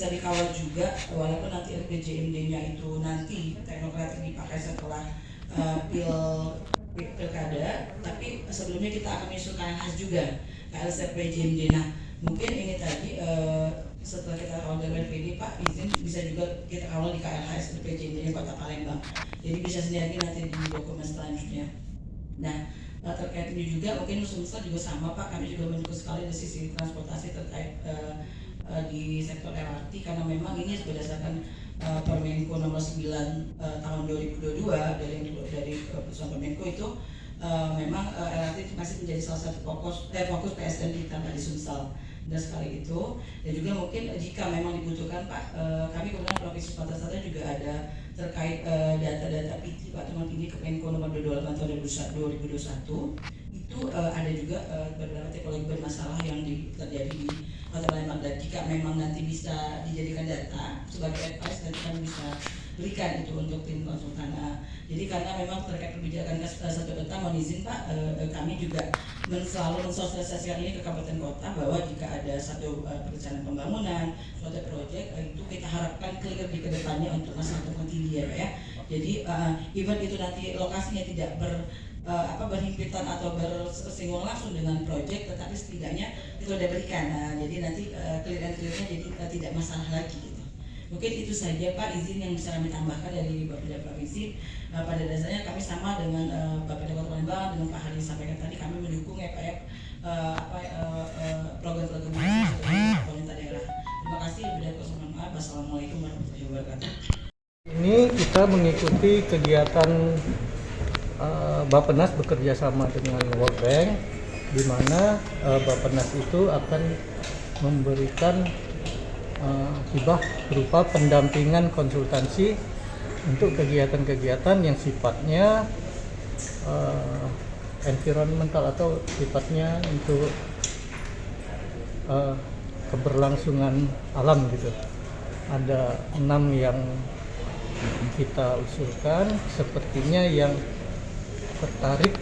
bisa dikawal juga, walaupun nanti RPJMD-nya itu nanti teknokratik dipakai setelah pilkada, tapi sebelumnya kita akan menyusun KLHS juga, KLHS RPJMD. Nah, mungkin ini tadi setelah kita kawal dari RPD, Pak izin bisa juga kita kawal di KLHS RPJMD Kota Palembang. Jadi bisa sinergi nanti di dokumen selanjutnya. Nah, terkait ini juga mungkin Nusantara juga sama Pak, kami juga mendukung sekali dari sisi transportasi terkait di sektor LRT, karena memang ini berdasarkan Permenko nomor 9 tahun 2022 dari keputusan Permenko itu memang LRT masih menjadi salah satu fokus PSN kita Pak di Sumsel. Dan sekali itu, dan juga mungkin jika memang dibutuhkan Pak, kami kemudian Provinsi Sumatera Selatan juga ada terkait data-data PT Pak teman tinggi Kemenko nomor 28 tahun 2021 itu ada juga beberapa teknologi bermasalah yang terjadi di Kota Palembang, dan jika memang nanti bisa dijadikan data sebagai advice, nanti kami bisa berikan itu untuk tim konsultan. Jadi karena memang terkait kebijakan satu peta, mohon izin Pak, kami juga selalu mensosialisasikan ini ke kabupaten kota bahwa jika ada satu perencanaan pembangunan, suatu proyek itu kita harapkan clear di kedepannya untuk masalah tinggi ya Pak ya. Jadi even itu nanti lokasinya tidak berhimpitan atau bersinggung langsung dengan proyek, tetapi setidaknya itu sudah berikan. Jadi nanti clearnya jadi tidak masalah lagi gitu. Mungkin itu saja Pak izin yang bisa kami tambahkan dari Bapeda Provinsi. Pada dasarnya kami sama dengan Bapeda Kota Palembang, dengan Pak Hari sampaikan tadi, kami mendukung ya Pak ya program-program pemerintah daerah. Terima kasih. Wassalamualaikum warahmatullahi wabarakatuh. Ini kita mengikuti kegiatan Bappenas bekerja sama dengan World Bank, di mana Bappenas itu akan memberikan hibah berupa pendampingan konsultansi untuk kegiatan-kegiatan yang sifatnya environmental atau sifatnya untuk keberlangsungan alam gitu. Ada 6 yang kita usulkan, sepertinya yang tertarik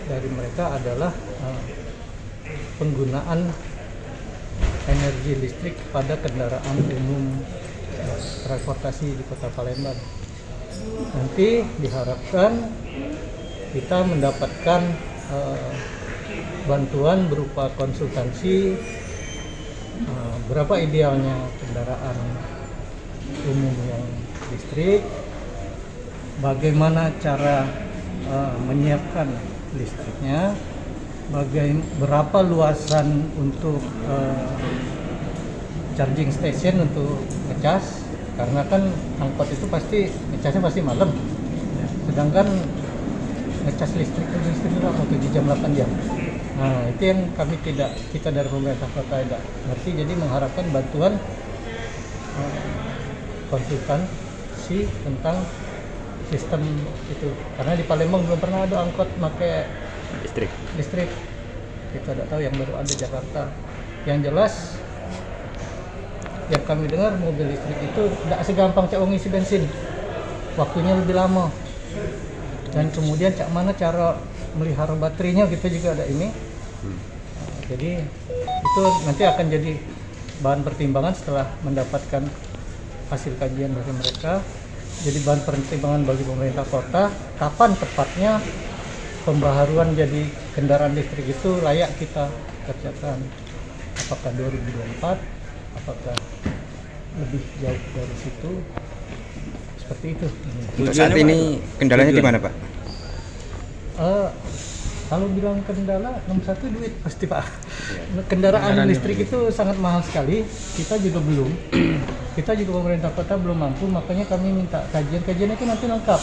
dari mereka adalah penggunaan energi listrik pada kendaraan umum transportasi di Kota Palembang. Nanti diharapkan kita mendapatkan bantuan berupa konsultansi berapa idealnya kendaraan umum yang listrik, bagaimana cara menyiapkan listriknya, berapa luasan untuk charging station untuk ngecas, karena kan angkot itu pasti ngecasnya pasti malam, sedangkan ngecas listrik itu 7 jam 8 jam. Nah itu yang kita dari pemerintah kota tidak ngerti, jadi mengharapkan bantuan konsultansi tentang sistem itu, karena di Palembang belum pernah ada angkot pakai listrik. Kita tidak tahu, yang baru ada Jakarta. Yang jelas yang kami dengar mobil listrik itu tidak segampang cak ngisi bensin, waktunya lebih lama, dan kemudian cak mana cara melihara baterainya kita juga ada ini. Jadi itu nanti akan jadi bahan pertimbangan setelah mendapatkan hasil kajian dari mereka. Jadi bahan pertimbangan bagi pemerintah kota, kapan tepatnya pembaharuan jadi kendaraan listrik itu layak kita kerjakan. Apakah 2024, apakah lebih jauh dari situ, seperti itu. Untuk saat ini kendalanya di mana Pak? Kalau bilang kendala, nomor satu duit pasti Pak. Kendaraan listrik itu sangat mahal sekali, kita juga belum. Kita juga pemerintah kota belum mampu, makanya kami minta kajian itu nanti lengkap.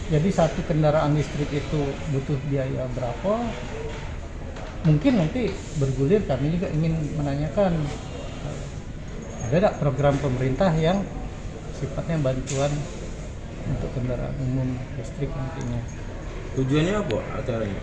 Jadi satu kendaraan listrik itu butuh biaya berapa? Mungkin nanti bergulir, kami juga ingin menanyakan, ada tidak program pemerintah yang sifatnya bantuan untuk kendaraan umum listrik nantinya. Tujuannya apa acaranya?